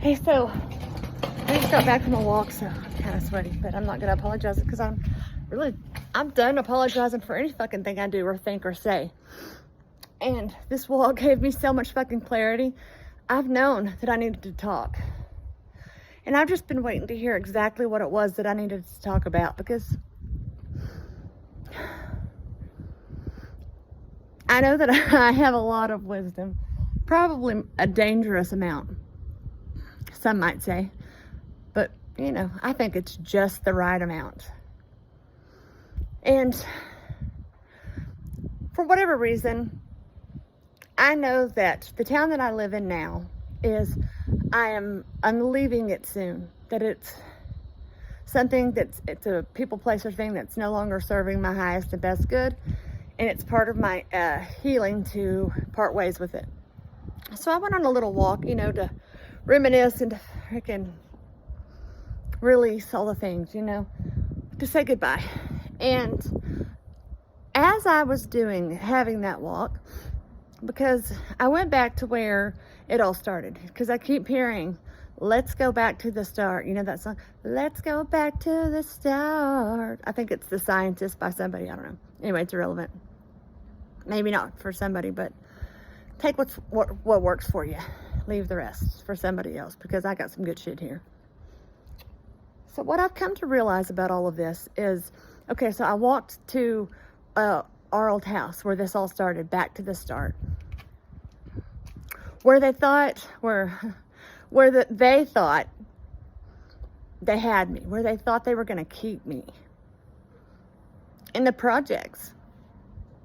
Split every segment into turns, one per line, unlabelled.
Hey, so I just got back from a walk, so I'm kind of sweaty, but I'm not going to apologize because I'm done apologizing for any fucking thing I do or think or say. And this walk gave me so much fucking clarity. I've known that I needed to talk. And I've just been waiting to hear exactly what it was that I needed to talk about, because I know that I have a lot of wisdom, probably a dangerous amount, some might say, but you know, I think it's just the right amount. And for whatever reason, I know that the town that I live in now I'm leaving it soon, that it's something it's a people pleaser thing that's no longer serving my highest and best good, and it's part of my healing to part ways with it. So I went on a little walk, you know, to reminisce and to freaking release all the things, you know, to say goodbye. And as I was having that walk, because I went back to where it all started, because I keep hearing, let's go back to the start. You know that song, let's go back to the start. I think it's The Scientist by somebody, I don't know. Anyway, it's irrelevant. Maybe not for somebody, but take what works for you. Leave the rest for somebody else, because I got some good shit here. So what I've come to realize about all of this is, okay, so I walked to our old house where this all started, back to the start. Where they thought they had me, where they thought they were going to keep me. In the projects,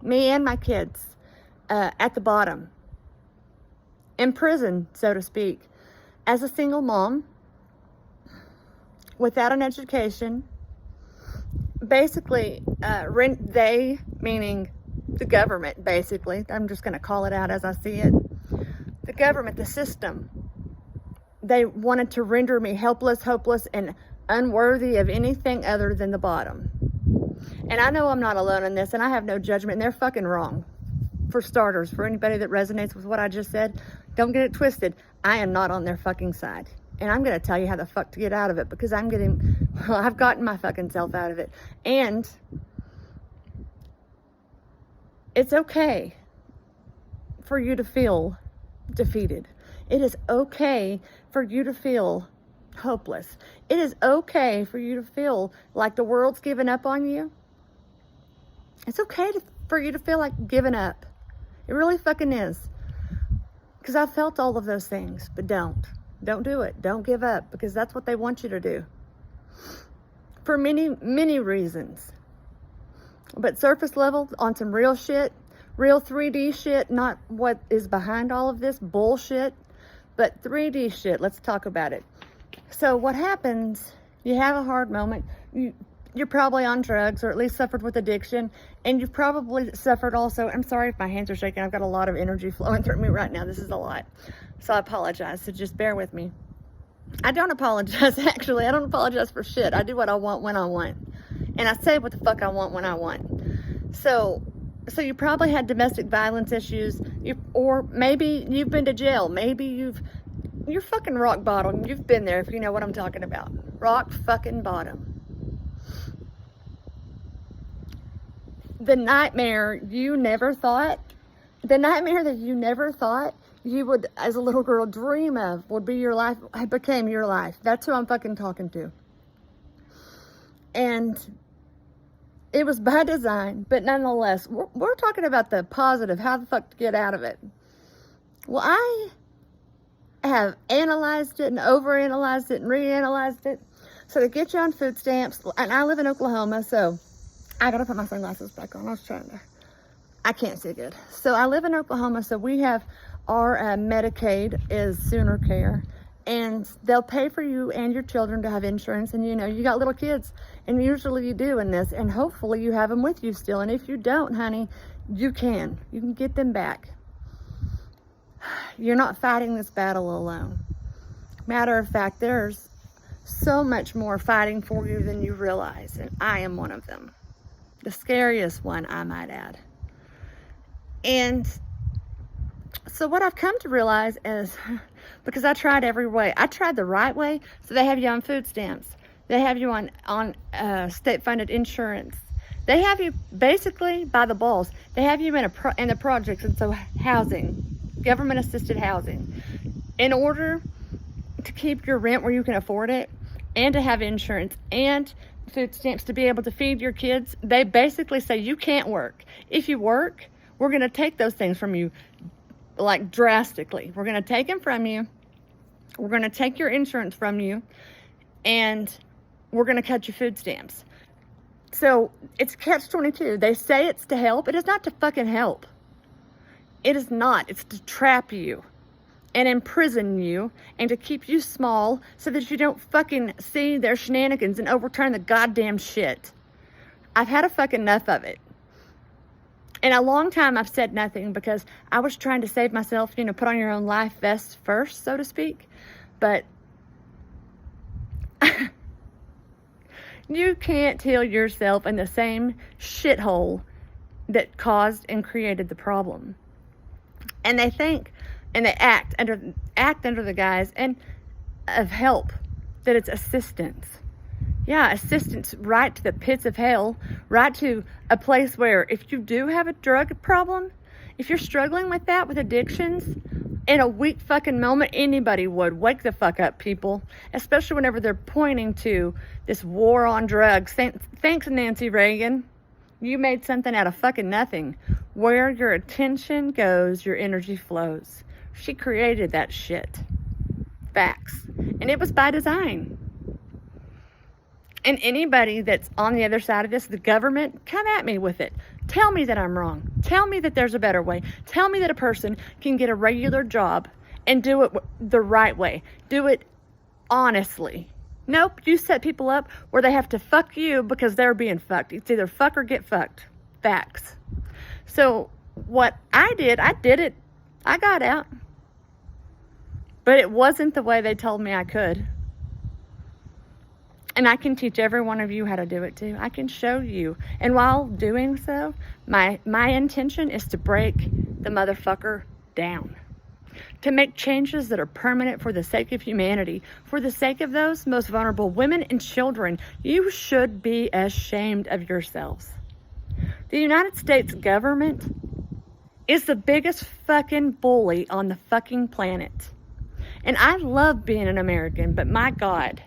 me and my kids, at the bottom, in prison, so to speak, as a single mom, without an education, basically, they, meaning the government, basically, I'm just going to call it out as I see it, the government, the system, they wanted to render me helpless, hopeless, and unworthy of anything other than the bottom. And I know I'm not alone in this, and I have no judgment, and they're fucking wrong. For starters, for anybody that resonates with what I just said, don't get it twisted. I am not on their fucking side. And I'm going to tell you how the fuck to get out of it, because I've gotten my fucking self out of it. And it's okay for you to feel defeated. It is okay for you to feel hopeless. It is okay for you to feel like the world's given up on you. It's okay for you to feel like giving up. It really fucking is. Because I've felt all of those things, but don't do it. Don't give up, because that's what they want you to do. For many, many reasons. But surface level, on some real shit, real 3D shit, not what is behind all of this bullshit, but 3D shit. Let's talk about it. So what happens, you have a hard moment, you're probably on drugs, or at least suffered with addiction, and you've probably suffered also, I'm sorry if my hands are shaking, I've got a lot of energy flowing through me right now, this is a lot, so I apologize, so just bear with me. I don't apologize, actually, I don't apologize for shit. I do what I want when I want, and I say what the fuck I want when I want. So you probably had domestic violence issues, or maybe you've been to jail, maybe you're fucking rock bottom. You've been there, if you know what I'm talking about. Rock fucking bottom. The nightmare that you never thought you would, as a little girl, dream of would be your life, became your life. That's who I'm fucking talking to. And it was by design, but nonetheless, we're talking about the positive, how the fuck to get out of it. Well, I have analyzed it and overanalyzed it and reanalyzed it. So to get you on food stamps, and I live in Oklahoma, so I gotta put my sunglasses back on. I can't see good. So I live in Oklahoma, so we have our Medicaid is Sooner Care, and they'll pay for you and your children to have insurance. And you know, you got little kids, and usually you do in this, and hopefully you have them with you still. And if you don't, honey, you can get them back. You're not fighting this battle alone. Matter of fact, there's so much more fighting for you than you realize, and I am one of them. The scariest one, I might add. And So what I've come to realize is, because I tried every way, I tried the right way. So they have you on food stamps. They have you on state-funded insurance. They have you basically by the balls. They have you in the projects, and so housing, government-assisted housing, in order to keep your rent where you can afford it, and to have insurance and food stamps to be able to feed your kids. They basically say you can't work. If you work, we're going to take those things from you, like drastically. We're going to take them from you. We're going to take your insurance from you, and we're going to cut your food stamps. So it's catch-22. They say it's to help. It is not to fucking help. It is not. It's to trap you and imprison you and to keep you small so that you don't fucking see their shenanigans and overturn the goddamn shit. I've had a fucking enough of it. In a long time, I've said nothing because I was trying to save myself, put on your own life vest first, so to speak. But you can't heal yourself in the same shithole that caused and created the problem. And they think, and they act under the guise and of help, that it's assistance. Yeah, assistance right to the pits of hell, right to a place where if you do have a drug problem, if you're struggling with that, with addictions, in a weak fucking moment, anybody would. Wake the fuck up, people. Especially whenever they're pointing to this war on drugs. Thanks, Nancy Reagan. You made something out of fucking nothing. Where your attention goes, your energy flows. She created that shit. Facts. And it was by design. And anybody that's on the other side of this, the government, come at me with it. Tell me that I'm wrong. Tell me that there's a better way. Tell me that a person can get a regular job and do it the right way. Do it honestly. Nope, you set people up where they have to fuck you because they're being fucked. It's either fuck or get fucked. Facts. So what I did it. I got out. But it wasn't the way they told me I could. And I can teach every one of you how to do it too. I can show you. And while doing so, my intention is to break the motherfucker down. To make changes that are permanent for the sake of humanity. For the sake of those most vulnerable women and children. You should be ashamed of yourselves. The United States government is the biggest fucking bully on the fucking planet. And I love being an American, but my God.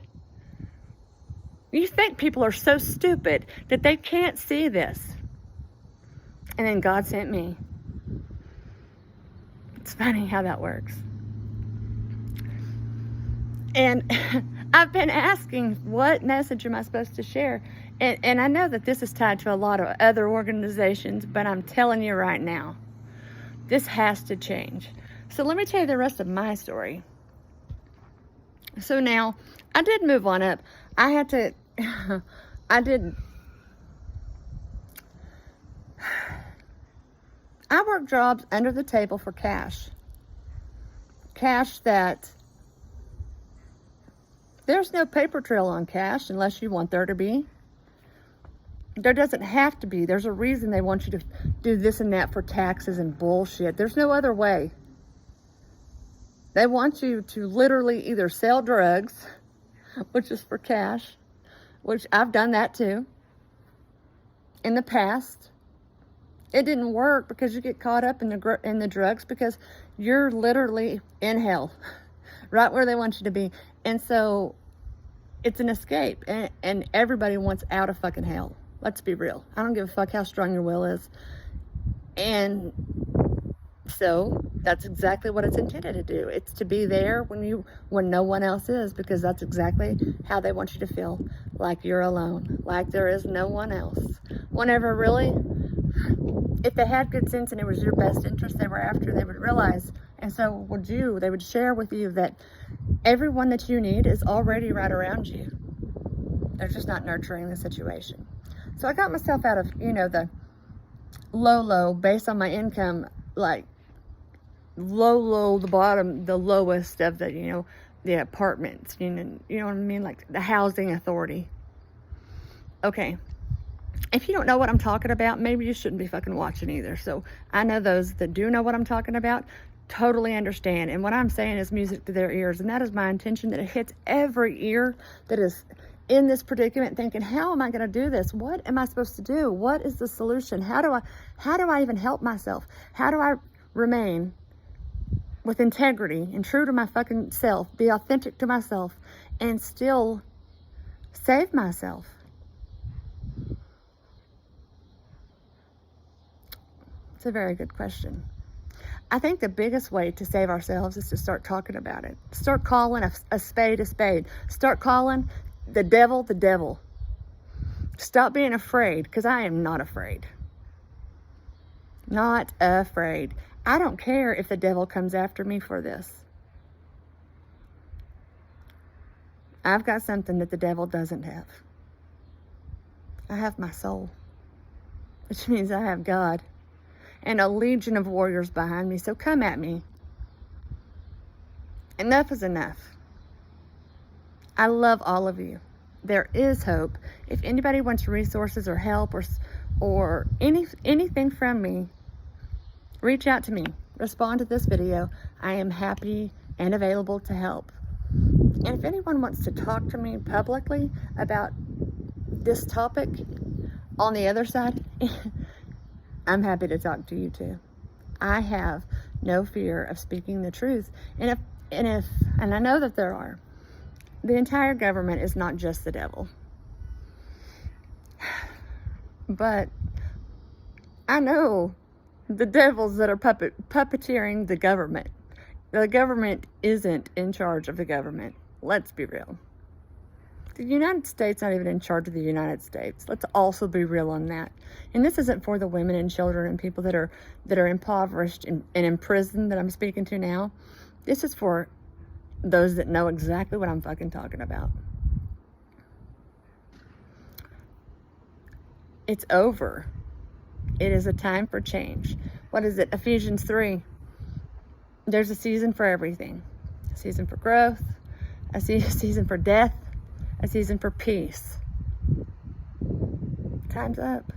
You think people are so stupid that they can't see this. And then God sent me. It's funny how that works. And I've been asking, what message am I supposed to share? And I know that this is tied to a lot of other organizations, but I'm telling you right now, this has to change. So let me tell you the rest of my story. So now, I did move on up. I work jobs under the table for cash. Cash that there's no paper trail on cash unless you want there to be. There doesn't have to be. There's a reason they want you to do this and that for taxes and bullshit. There's no other way. They want you to literally either sell drugs, which is for cash, which I've done that too in the past. It didn't work because you get caught up in the drugs because you're literally in hell, right where they want you to be. And so it's an escape, and everybody wants out of fucking hell. Let's be real. I don't give a fuck how strong your will is. And so that's exactly what it's intended to do. It's to be there when no one else is, because that's exactly how they want you to feel, like you're alone, like there is no one else. Whenever really, if they had good sense and it was your best interest they were after, they would realize, and so would you, they would share with you that everyone that you need is already right around you. They're just not nurturing the situation. So I got myself out of, the low, based on my income, like low, the bottom, the lowest of the, the apartments, you know what I mean? Like the housing authority. Okay. If you don't know what I'm talking about, maybe you shouldn't be fucking watching either. So I know those that do know what I'm talking about. totally understand. And what I'm saying is music to their ears. And that is my intention, that it hits every ear that is in this predicament thinking, how am I going to do this? What am I supposed to do? What is the solution? How do I even help myself? How do I remain with integrity and true to my fucking self, be authentic to myself, and still save myself? It's a very good question. I think the biggest way to save ourselves is to start talking about it. Start calling a spade a spade. Start calling the devil the devil. Stop being afraid, because I am not afraid. Not afraid. I don't care if the devil comes after me for this. I've got something that the devil doesn't have. I have my soul, which means I have God and a legion of warriors behind me. So come at me. Enough is enough. I love all of you. There is hope. If anybody wants resources or help or anything from me, reach out to me. Respond to this video. I am happy and available to help. And if anyone wants to talk to me publicly about this topic on the other side, I'm happy to talk to you too. I have no fear of speaking the truth. And I know that there are. The entire government is not just the devil. But I know the devils that are puppeteering the government. The government isn't in charge of the government. Let's be real. The United States not even in charge of the United States. Let's also be real on that. And this isn't for the women and children and people that are impoverished and in prison that I'm speaking to now. This is for those that know exactly what I'm fucking talking about. It's over. It is a time for change. What is it? Ephesians 3. There's a season for everything. A season for growth. A season for death. A season for peace. Time's up.